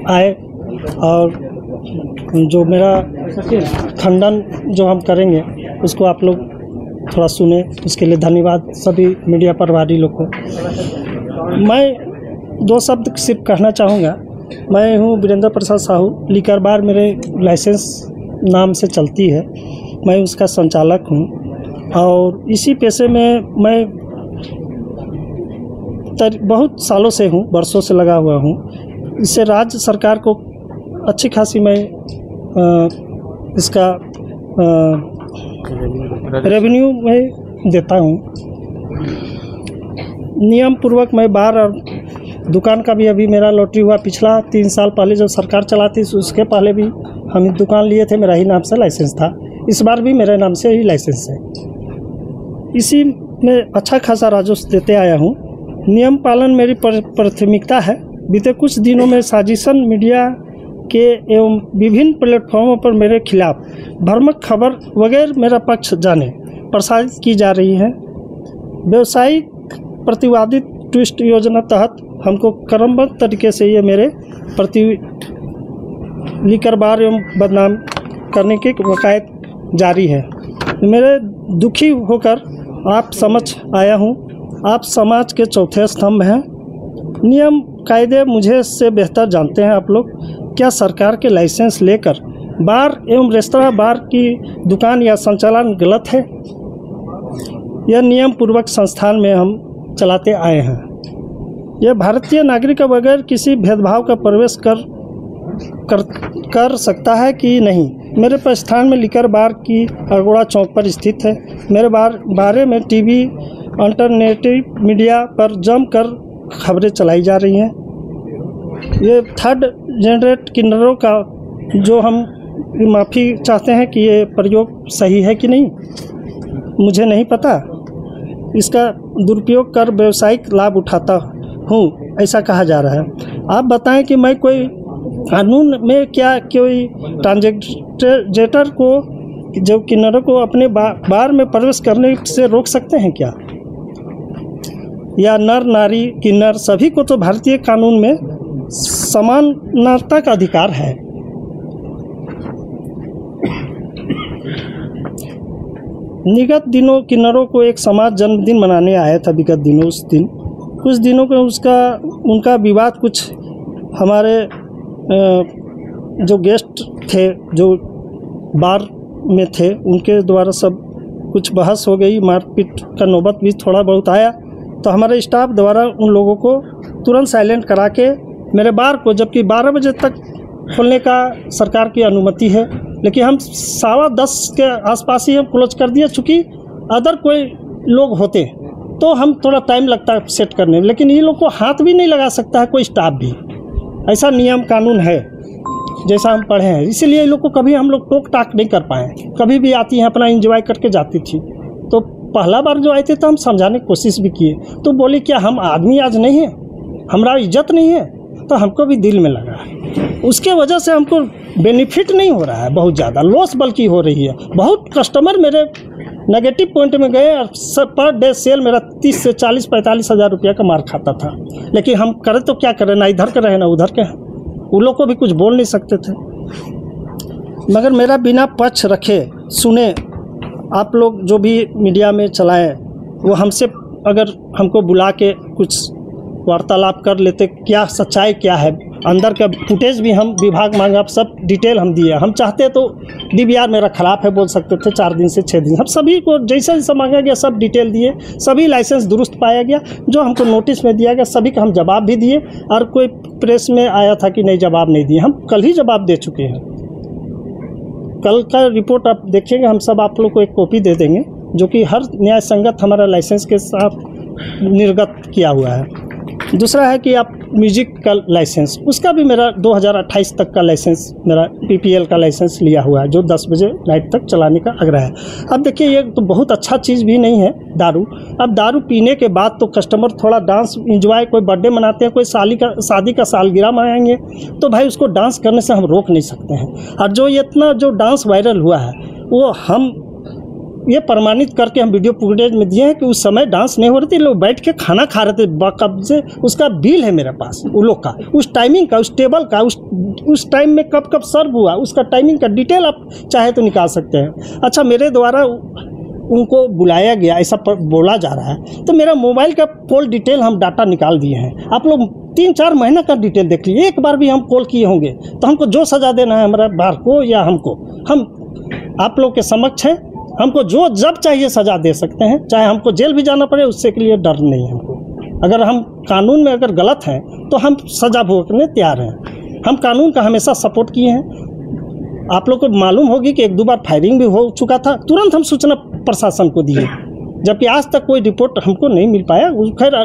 आए और जो मेरा खंडन जो हम करेंगे उसको आप लोग थोड़ा सुने, उसके लिए धन्यवाद सभी मीडिया प्रभारी लोग को। मैं 2 शब्द सिर्फ कहना चाहूँगा। मैं हूँ वीरेंद्र प्रसाद साहू। लिकर बार मेरे लाइसेंस नाम से चलती है, मैं उसका संचालक हूँ और इसी पेशे में मैं बहुत सालों से हूँ, वर्षों से लगा हुआ हूँ। इससे राज्य सरकार को अच्छी खासी मैं इसका रेवेन्यू में देता हूँ। नियम पूर्वक मैं बार और दुकान का भी अभी मेरा लॉटरी हुआ। पिछला 3 साल पहले जब सरकार चलाती उसके पहले भी हम दुकान लिए थे, मेरा ही नाम से लाइसेंस था। इस बार भी मेरे नाम से ही लाइसेंस है। इसी में अच्छा खासा राजस्व देते आया हूँ। नियम पालन मेरी प्राथमिकता है। बीते कुछ दिनों में साजिशन मीडिया के एवं विभिन्न प्लेटफॉर्मों पर मेरे खिलाफ भ्रामक खबर वगैरह मेरा पक्ष जाने प्रसारित की जा रही है। व्यवसायिक प्रतिवादित ट्विस्ट योजना तहत हमको क्रमबद्ध तरीके से ये मेरे प्रति लिकर बार एवं बदनाम करने की वकायत जारी है। मेरे दुखी होकर आप समझ आया हूँ। आप समाज के चौथे स्तंभ हैं। नियम कायदे मुझे से बेहतर जानते हैं आप लोग। क्या सरकार के लाइसेंस लेकर बार एवं रेस्तरां बार की दुकान या संचालन गलत है? यह नियम पूर्वक संस्थान में हम चलाते आए हैं। यह भारतीय नागरिक के बगैर किसी भेदभाव का प्रवेश कर सकता है कि नहीं? मेरे प्रस्थान में लिकर बार की अगोड़ा चौक पर स्थित है। मेरे बारे में टीवी अल्टरनेटिव मीडिया पर जमकर खबरें चलाई जा रही हैं। ये 3rd जनरेट किन्नरों का जो हम माफ़ी चाहते हैं कि ये प्रयोग सही है कि नहीं मुझे नहीं पता। इसका दुरुपयोग कर व्यवसायिक लाभ उठाता हूँ ऐसा कहा जा रहा है। आप बताएं कि मैं कोई कानून में क्या कोई ट्रांजेक्टर को जो किन्नरों को अपने बार में प्रवेश करने से रोक सकते हैं क्या? या नर नारी किन्नर सभी को तो भारतीय कानून में समानता का अधिकार है। निगत दिनों किन्नरों को एक समाज जन्मदिन मनाने आया था। विगत दिनों उस दिन कुछ दिनों को उनका विवाद कुछ हमारे जो गेस्ट थे जो बार में थे उनके द्वारा सब कुछ बहस हो गई, मारपीट का नौबत भी थोड़ा बहुत आया। तो हमारे स्टाफ द्वारा उन लोगों को तुरंत साइलेंट करा के मेरे बार को, जबकि 12 बजे तक खोलने का सरकार की अनुमति है, लेकिन हम 10:15 के आसपास ही हम क्लोज कर दिए। चूँकि अदर कोई लोग होते तो हम थोड़ा टाइम लगता है सेट करने में, लेकिन ये लोग को हाथ भी नहीं लगा सकता है कोई स्टाफ भी। ऐसा नियम कानून है जैसा हम पढ़े हैं। इसीलिए ये लोग को कभी हम लोग टोक टाक नहीं कर पाए। कभी भी आती हैं अपना एंजॉय करके जाती थी। तो पहला बार जो आए थे तो हम समझाने की कोशिश भी किए, तो बोले क्या हम आदमी आज नहीं है, हमारा इज्जत नहीं है? तो हमको भी दिल में लगा। उसके वजह से हमको बेनिफिट नहीं हो रहा है, बहुत ज़्यादा लॉस बल्कि हो रही है। बहुत कस्टमर मेरे नेगेटिव पॉइंट में गए और पर डे सेल मेरा 30 से 40-45 हज़ार रुपया का मार खाता था। लेकिन हम करें तो क्या करें, ना इधर के रहे ना उधर के। उन लोग को भी कुछ बोल नहीं सकते थे। मगर मेरा बिना पक्ष रखे सुने आप लोग जो भी मीडिया में चलाएं, वो हमसे अगर हमको बुला के कुछ वार्तालाप कर लेते, क्या सच्चाई क्या है, अंदर का फुटेज भी हम विभाग मांगा, सब डिटेल हम दिया। हम चाहते तो DVR मेरा ख़राब है बोल सकते थे 4 दिन से 6 दिन। हम सभी को जैसा जैसा मांगा गया सब डिटेल दिए, सभी लाइसेंस दुरुस्त पाया गया। जो हमको नोटिस में दिया गया सभी का हम जवाब भी दिए। और कोई प्रेस में आया था कि नहीं जवाब नहीं दिए, हम कल ही जवाब दे चुके हैं। कल का रिपोर्ट आप देखेंगे, हम सब आप लोग को एक कॉपी दे देंगे जो कि हर न्याय संगत हमारा लाइसेंस के साथ निर्गत किया हुआ है। दूसरा है कि आप म्यूजिक का लाइसेंस, उसका भी मेरा 2028 तक का लाइसेंस, मेरा PPL का लाइसेंस लिया हुआ है जो 10 बजे नाइट तक चलाने का आग्रह है। अब देखिए ये तो बहुत अच्छा चीज़ भी नहीं है दारू। अब दारू पीने के बाद तो कस्टमर थोड़ा डांस इंजॉय, कोई बर्थडे मनाते हैं, कोई शादी का सालगिरह मनाएंगे, तो भाई उसको डांस करने से हम रोक नहीं सकते हैं। और जो इतना जो डांस वायरल हुआ है वो हम ये प्रमाणित करके हम वीडियो फुटेज में दिए हैं कि उस समय डांस नहीं हो रही थी, लोग बैठ के खाना खा रहे थे बाकायदे। उसका बिल है मेरे पास उन लोग का, उस टाइमिंग का, उस टेबल का, उस टाइम में कब कब सर्व हुआ उसका टाइमिंग का डिटेल आप चाहे तो निकाल सकते हैं। अच्छा, मेरे द्वारा उनको बुलाया गया ऐसा बोला जा रहा है, तो मेरा मोबाइल का कॉल डिटेल हम डाटा निकाल दिए हैं। आप लोग 3-4 महीना का डिटेल देख लीजिए, एक बार भी हम कॉल किए होंगे तो हमको जो सज़ा देना है हमारे बार को या हमको, हम आप लोग के समक्ष हैं। हमको जो जब चाहिए सज़ा दे सकते हैं, चाहे हमको जेल भी जाना पड़े, उससे के लिए डर नहीं है हमको। अगर हम कानून में अगर गलत हैं तो हम सज़ा भुगतने तैयार हैं। हम कानून का हमेशा सपोर्ट किए हैं। आप लोग को मालूम होगी कि 1-2 बार फायरिंग भी हो चुका था, तुरंत हम सूचना प्रशासन को दिए, जबकि आज तक कोई रिपोर्ट हमको नहीं मिल पाया। खैर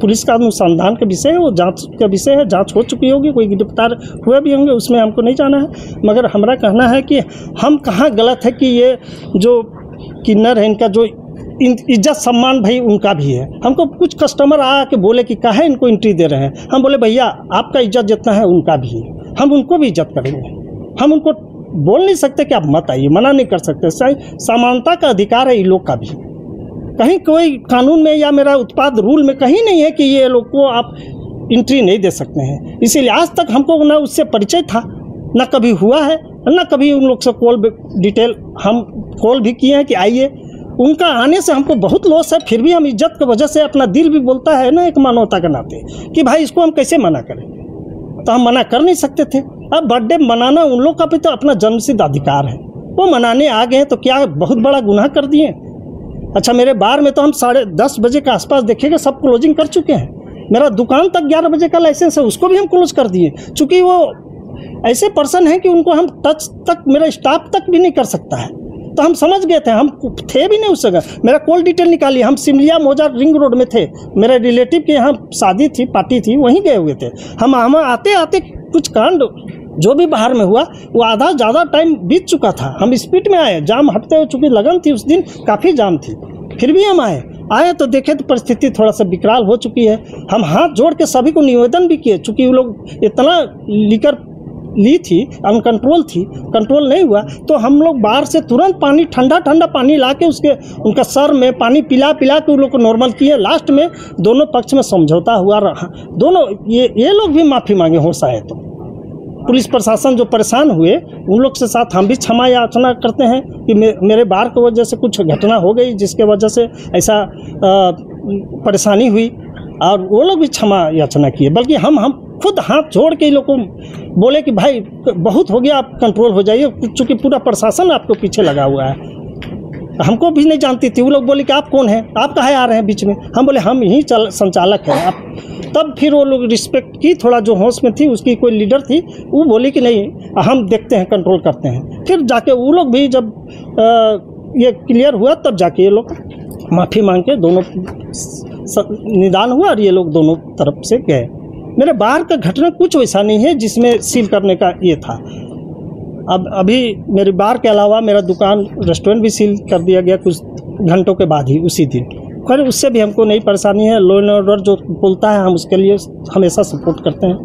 पुलिस का अनुसंधान का विषय है, वो जांच का विषय है, जांच हो चुकी होगी, कोई गिरफ्तार हुए भी होंगे, उसमें हमको नहीं जाना है। मगर हमारा कहना है कि हम कहाँ गलत है कि ये जो किन्नर है इनका जो इज्जत सम्मान भाई उनका भी है। हमको कुछ कस्टमर आके बोले कि काहे इनको एंट्री दे रहे हैं, हम बोले भैया आपका इज्जत जितना है उनका भी है, हम उनको भी इज्जत करेंगे। हम उनको बोल नहीं सकते कि आप मत आइए, मना नहीं कर सकते। समानता का अधिकार है इन लोग का भी। कहीं कोई कानून में या मेरा उत्पाद रूल में कहीं नहीं है कि ये लोग को आप एंट्री नहीं दे सकते हैं। इसीलिए आज तक हमको ना उससे परिचय था, ना कभी हुआ है, ना कभी उन लोग से कॉल डिटेल हम कॉल भी किए हैं कि आइए। उनका आने से हमको बहुत लॉस है, फिर भी हम इज्जत की वजह से अपना दिल भी बोलता है ना एक मानवता के नाते कि भाई इसको हम कैसे मना करें, तो हम मना कर नहीं सकते थे। अब बर्थडे मनाना उन लोग का भी तो अपना जन्मसिद्ध अधिकार है, वो मनाने आ गए तो क्या बहुत बड़ा गुनाह कर दिए। अच्छा, मेरे बार में तो हम 10:30 बजे के आसपास देखेंगे सब क्लोजिंग कर चुके हैं। मेरा दुकान तक 11 बजे का लाइसेंस है, उसको भी हम क्लोज कर दिए, चूँकि वो ऐसे पर्सन हैं कि उनको हम टच तक, मेरा स्टाफ तक भी नहीं कर सकता है। तो हम समझ गए थे, हम थे भी नहीं उस जगह। मेरा कॉल डिटेल निकालिए, हम सिमलिया मौजा रिंग रोड में थे, मेरे रिलेटिव के यहाँ शादी थी, पार्टी थी, वहीं गए हुए थे हम आते आते कुछ कांड जो भी बाहर में हुआ वो आधा ज़्यादा टाइम बीत चुका था। हम स्पीड में आए, जाम हटते हुए, चूँकि लगन थी उस दिन, काफ़ी जाम थी, फिर भी हम आए तो देखे तो परिस्थिति थोड़ा सा विकराल हो चुकी है। हम हाथ जोड़ के सभी को निवेदन भी किए, चूँकि वो लोग इतना लीकर ली थी, अनकंट्रोल थी, कंट्रोल नहीं हुआ, तो हम लोग बाहर से तुरंत पानी, ठंडा पानी ला के उनका सर में पानी पिला के उन लोग को नॉर्मल किए। लास्ट में दोनों पक्ष में समझौता हुआ रहा, दोनों ये लोग भी माफ़ी मांगे हो शायद। तो पुलिस प्रशासन जो परेशान हुए उन लोग के साथ हम भी क्षमा याचना करते हैं कि मेरे बार की वजह से कुछ घटना हो गई जिसके वजह से ऐसा परेशानी हुई, और वो लोग भी क्षमा याचना किए। बल्कि हम खुद हाथ जोड़ के लोग को बोले कि भाई बहुत हो गया, आप कंट्रोल हो जाइए, चूँकि पूरा प्रशासन आपको पीछे लगा हुआ है। हमको भी नहीं जानती थी, वो लोग बोले कि आप कौन हैं, आप कहाँ आ रहे हैं बीच में। हम बोले हम ही संचालक हैं आप। तब फिर वो लोग रिस्पेक्ट की, थोड़ा जो होश में थी, उसकी कोई लीडर थी, वो बोली कि नहीं हम देखते हैं, कंट्रोल करते हैं। फिर जाके वो लोग भी जब ये क्लियर हुआ तब जाके ये लोग माफ़ी मांग के दोनों निदान हुआ और ये लोग दोनों तरफ से गए। मेरे बाहर का घटना कुछ वैसा नहीं है जिसमें सील करने का ये था। अब अभी मेरे बार के अलावा मेरा दुकान, रेस्टोरेंट भी सील कर दिया गया कुछ घंटों के बाद ही, उसी दिन। खैर उससे भी हमको नई परेशानी है। लॉ एंड ऑर्डर जो बोलता है हम उसके लिए हमेशा सपोर्ट करते हैं।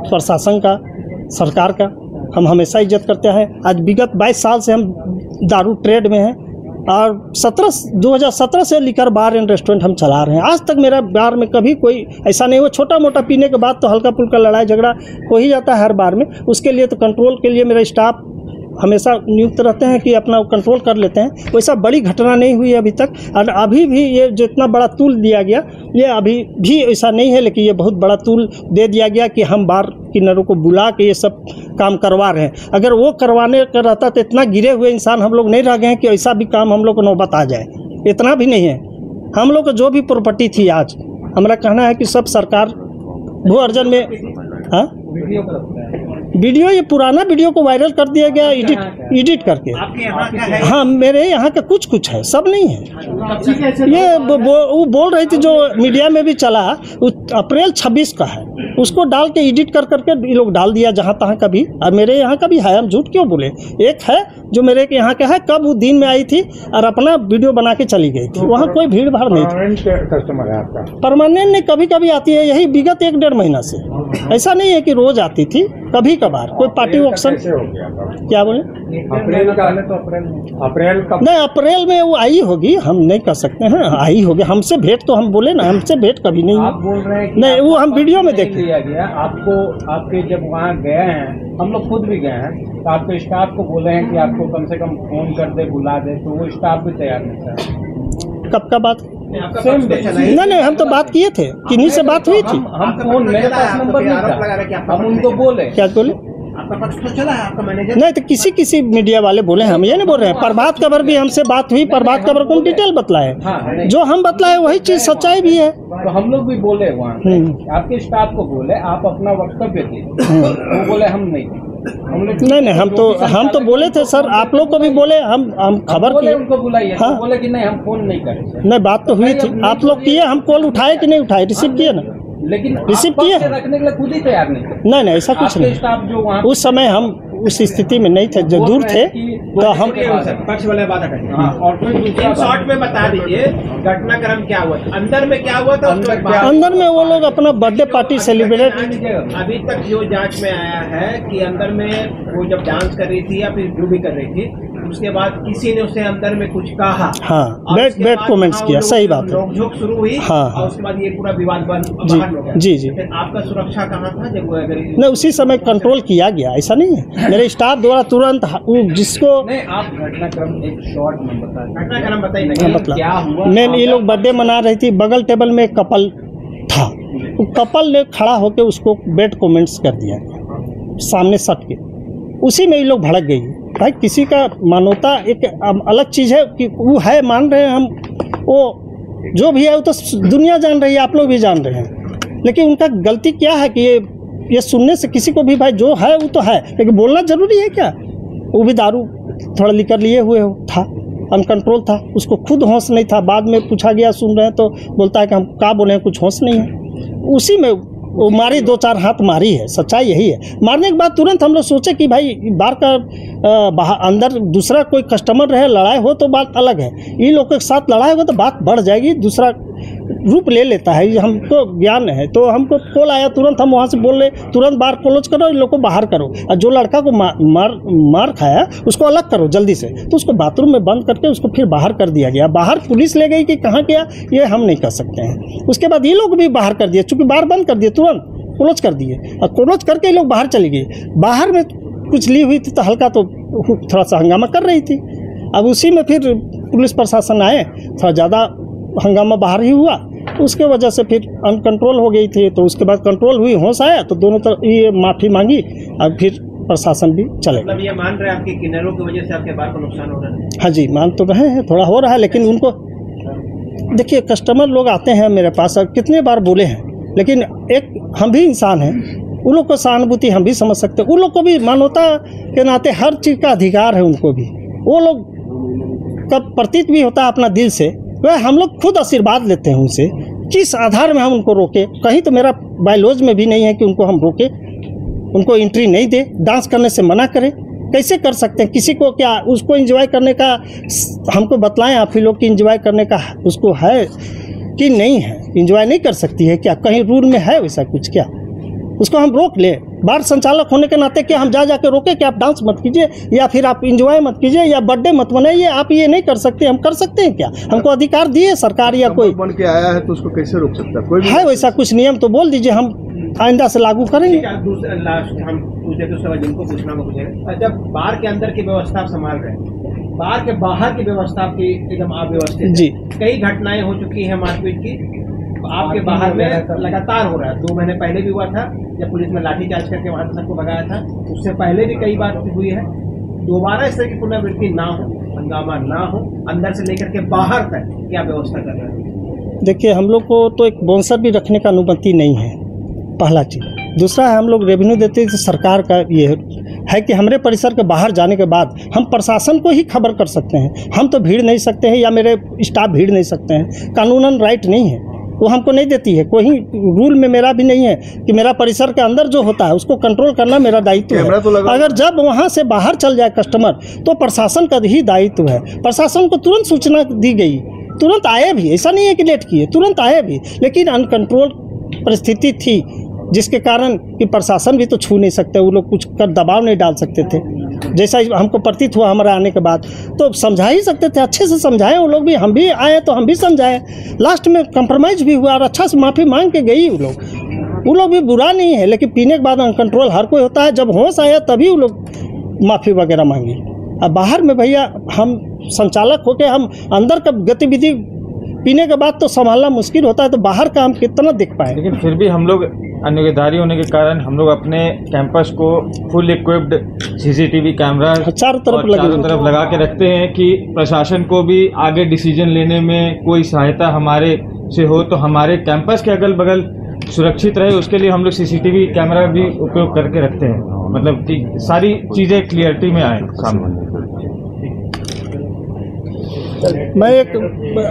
प्रशासन का, सरकार का हम हमेशा इज्जत करते हैं। आज विगत 22 साल से हम दारू ट्रेड में हैं और 2017 से लिकर बार एंड रेस्टोरेंट हम चला रहे हैं। आज तक मेरा बार में कभी कोई ऐसा नहीं हुआ। छोटा मोटा पीने के बाद तो हल्का फुल्का लड़ाई झगड़ा हो ही जाता है हर बार में। उसके लिए तो कंट्रोल के लिए मेरा स्टाफ हमेशा नियुक्त रहते हैं कि अपना कंट्रोल कर लेते हैं। वैसा बड़ी घटना नहीं हुई अभी तक। और अभी भी ये जो इतना बड़ा तूल दिया गया, ये अभी भी ऐसा नहीं है, लेकिन ये बहुत बड़ा तूल दे दिया गया कि हम बार किन्नरों को बुला के ये सब काम करवा रहे हैं। अगर वो करवाने का रहता तो इतना गिरे हुए इंसान हम लोग नहीं रह गए हैं कि ऐसा भी काम हम लोग को नौबत आ जाए। इतना भी नहीं है। हम लोग को जो भी प्रॉपर्टी थी, आज हमारा कहना है कि सब सरकार भू अर्जन में, हाँ वीडियो, ये पुराना वीडियो को वायरल कर दिया गया एडिट करके। हाँ, मेरे यहाँ का कुछ है, सब नहीं है। ये वो बोल रही थी जो मीडिया में भी चला, अप्रैल 26 का है, उसको डाल के एडिट करके ये लोग डाल दिया जहाँ तहाँ का भी। और मेरे यहाँ का भी है, हम झूठ क्यों बोले। एक है जो मेरे के यहाँ का है, कब वो दिन में आई थी और अपना वीडियो बना के चली गई थी। वहाँ कोई भीड़ भाड़ नहीं थी। कस्टमर है आपका? परमानेंट नहीं, कभी कभी आती है, यही विगत 1-1.5 महीना से। ऐसा नहीं है कि रोज आती थी। कभी कभार कोई पार्टी ऑक्शन। क्या बोले? अप्रैल का नहीं, अप्रैल में वो आई होगी, हम नहीं कह सकते हैं, आई होगी। हमसे भेंट तो हम बोले ना, हमसे भेंट कभी नहीं आप बोल रहे हैं कि नहीं, वो हम वीडियो में देखे। लिया गया आपको, आपके जब वहाँ गए हैं, हम लोग खुद भी गए हैं, तो आपके स्टाफ को बोले हैं कि आपको कम से कम फोन कर दे, बुला दे, तो वो स्टाफ भी तैयार नहीं था। कब का बात? सेम नहीं, हम तो बात किए थे, किन्हीं से बात हुई थी। हम फोन, मेरे पास नंबर नहीं था, हम उनको बोले। क्या बोले? आपका पक्ष तो चला है, आपका मैनेजर नहीं, तो किसी मीडिया वाले बोले, हम ये नहीं बोल रहे हैं। प्रभात खबर भी हमसे बात हुई, प्रभात खबर को डिटेल बतलाए, जो हम बतलाए वही चीज सच्चाई भी है। तो हम लोग भी बोले वहाँ, आपके स्टाफ को बोले आप अपना वक्तव्य दिए, वो बोले हम नहीं, नहीं, हम तो बोले थे सर, आप लोग को भी बोले, हम खबर किए, उनको बुलाइए। हाँ, बोले कि नहीं हम फोन नहीं करें। नहीं, बात तो हुई थी, आप लोग किए, हम कॉल उठाए कि नहीं उठाए? रिसीव किए ना, लेकिन रिसीव किए, रखने के लिए खुद ही तैयार नहीं। नहीं, ऐसा कुछ नहीं। स्टाफ जो वहाँ उस समय हम उस स्थिति में नहीं थे, जो दूर थे, तो हम पक्ष वाले बात हटाइए। और फिर शॉर्ट में बता दीजिए घटनाक्रम क्या हुआ, अंदर में क्या हुआ था, अंदर में वो लोग अपना बर्थडे पार्टी सेलिब्रेट। अभी तक जो जांच में आया है कि अंदर में वो जब डांस कर रही थी या फिर जो भी कर रही थी, उसके बाद किसी ने उसे अंदर में कुछ कहा, हाँ, बैड कमेंट्स किया, सही बात है, नोकझोंक शुरू हुई, हाँ, और उसके बाद ये पूरा विवाद बाहर हो गया। जी, फिर आपका सुरक्षा कहाँ था जब वो नहीं, उसी समय कंट्रोल किया गया, ऐसा नहीं है। मेरे स्टाफ द्वारा तुरंत जिसको नहीं, आप घटनाक्रम एक शॉर्ट में घटनाक्रम बताइए क्या हुआ। मैम, ये लोग बर्थडे मना रही थी, बगल टेबल में एक कपल था, वो कपल ने खड़ा होकर उसको बैड कमेंट्स कर दिया सामने सट के, उसी में ये लोग भड़क गई। भाई, किसी का मानवता एक अलग चीज़ है कि वो है, मान रहे हैं हम, वो जो भी है वो तो दुनिया जान रही है, आप लोग भी जान रहे हैं, लेकिन उनका गलती क्या है कि ये सुनने से किसी को भी, भाई जो है वो तो है, लेकिन बोलना जरूरी है क्या? वो भी दारू थोड़ा लिकर लिए हुए था, अनकंट्रोल था, उसको खुद होश नहीं था। बाद में पूछा गया, सुन रहे हैं तो बोलता है कि हम क्या बोले हैं, कुछ होश नहीं है। उसी में वो मारी, 2-4 हाथ मारी है, सच्चाई यही है। मारने के बाद तुरंत हम लोग सोचे कि भाई बार का अंदर दूसरा कोई कस्टमर रहे, लड़ाई हो तो बात अलग है, इन लोगों के साथ लड़ाई हो तो बात बढ़ जाएगी, दूसरा रूप ले लेता है, ये हमको ज्ञान है। तो हमको कॉल आया, तुरंत हम वहाँ से बोल रहे, तुरंत बार क्लोज करो, इन लोग को बाहर करो, और जो लड़का को मार खाया उसको अलग करो जल्दी से। तो उसको बाथरूम में बंद करके उसको फिर बाहर कर दिया गया। बाहर पुलिस ले गई कि कहाँ गया ये हम नहीं कर सकते हैं। उसके बाद ये लोग भी बाहर कर दिए, चूँकि बाहर बंद कर दिए, तुरंत क्लोज कर दिए, और क्लोज करके ये लोग बाहर चली गई। बाहर में कुछ ली हुई थी तो हल्का तो थोड़ा सा हंगामा कर रही थी। अब उसी में फिर पुलिस प्रशासन आए, थोड़ा ज़्यादा हंगामा बाहर ही हुआ, उसके वजह से फिर अनकंट्रोल हो गई थी। तो उसके बाद कंट्रोल हुई, होश आया, तो दोनों तरफ ये माफ़ी मांगी, और फिर प्रशासन भी चले। मतलब ये मान रहे हैं आपके किन्नरों की वजह से आपके बार को नुकसान हो रहा है? हाँ जी, मान तो रहे हैं, थोड़ा हो रहा है, लेकिन उनको देखिए, कस्टमर लोग आते हैं मेरे पास, कितने बार बोले हैं, लेकिन एक हम भी इंसान हैं, उन लोग को सहानुभूति हम भी समझ सकते हैं। उन लोग को भी मानवता के नाते हर चीज़ का अधिकार है, उनको भी, वो लोग का प्रतीत भी होता है अपना दिल से। वह हम लोग खुद आशीर्वाद लेते हैं उनसे, किस आधार में हम उनको रोके? कहीं तो मेरा बायोलॉजी में भी नहीं है कि उनको हम रोके, उनको एंट्री नहीं दे, डांस करने से मना करें। कैसे कर सकते हैं? किसी को क्या उसको एंजॉय करने का हमको बतलाएं, आप ही लोग की एंजॉय करने का उसको है कि नहीं है? एंजॉय नहीं कर सकती है क्या? कहीं रूल में है वैसा कुछ क्या? उसको हम रोक लें? बार संचालक होने के नाते क्या हम जा के रोके कि आप डांस मत कीजिए, या फिर आप एंजॉय मत कीजिए, या बर्थडे मत मनाइए? आप ये नहीं कर सकते, हम कर सकते हैं क्या? हमको अधिकार दिए सरकार या कोई बन के आया है तो उसको कैसे रोक सकता है? कोई है वैसा कुछ नियम तो बोल दीजिए, हम आइंदा से लागू करेंगे। लास्ट हम पूछे दूसरा जिनको पूछना होगा पूछेगा, जब बार के अंदर की व्यवस्था आप संभाल रहे हैं, बार के बाहर की व्यवस्था आपकी एकदम अव्यवस्थित जी, कई घटनाएं हो चुकी हैं मारपीट की, आपके बाहर में लगातार हो रहा है। 2 महीने पहले भी हुआ था जब पुलिस ने लाठीचार्ज करके वहां से सबको भगाया था, उससे पहले भी कई बार हुई है। दोबारा इस तरह की पुनरावृत्ति ना हो, हंगामा ना हो, अंदर से लेकर के बाहर तक क्या व्यवस्था कर रहे हैं? देखिए, हम लोग को तो एक बाउंसर भी रखने का अनुमति नहीं है, पहला चीज़। दूसरा है, हम लोग रेवेन्यू देते हैं तो सरकार का ये है कि हमारे परिसर के बाहर जाने के बाद हम प्रशासन को ही खबर कर सकते हैं, हम तो भीड़ नहीं सकते हैं, या मेरे स्टाफ भीड़ नहीं सकते हैं। कानूनन राइट नहीं है, वो हमको नहीं देती है, कोई रूल में मेरा भी नहीं है कि मेरा परिसर के अंदर जो होता है उसको कंट्रोल करना मेरा दायित्व है। तो अगर जब वहाँ से बाहर चल जाए कस्टमर तो प्रशासन का ही दायित्व है। प्रशासन को तुरंत सूचना दी गई, तुरंत आए भी, ऐसा नहीं है कि लेट किए, तुरंत आए भी, लेकिन अनकंट्रोल परिस्थिति थी, जिसके कारण कि प्रशासन भी तो छू नहीं सकते, वो लोग कुछ कर दबाव नहीं डाल सकते थे। जैसा हमको प्रतीत हुआ हमारा आने के बाद, तो समझा ही सकते थे, अच्छे से समझाए वो लोग भी, हम भी आए तो हम भी समझाए। लास्ट में कंप्रोमाइज़ भी हुआ और अच्छा से माफ़ी मांग के गई वो लोग भी बुरा नहीं है, लेकिन पीने के बाद अनकंट्रोल हर कोई होता है। जब होश आया तभी वो लोग माफ़ी वगैरह मांगी। अब बाहर में भैया हम संचालक होके हम अंदर का गतिविधि पीने के बाद तो संभालना मुश्किल होता है, तो बाहर का हम कितना देख पाए। लेकिन फिर भी हम लोग अनुगधारी होने के कारण हम लोग अपने कैंपस को फुल इक्विप्ड सीसीटीवी कैमरा चारों तरफ लगा के रखते हैं कि प्रशासन को भी आगे डिसीजन लेने में कोई सहायता हमारे से हो, तो हमारे कैंपस के अगल बगल सुरक्षित रहे, उसके लिए हम लोग सीसीटीवी कैमरा भी उपयोग करके रखते हैं, मतलब कि सारी चीज़ें क्लियरिटी में आए सामने। मैं एक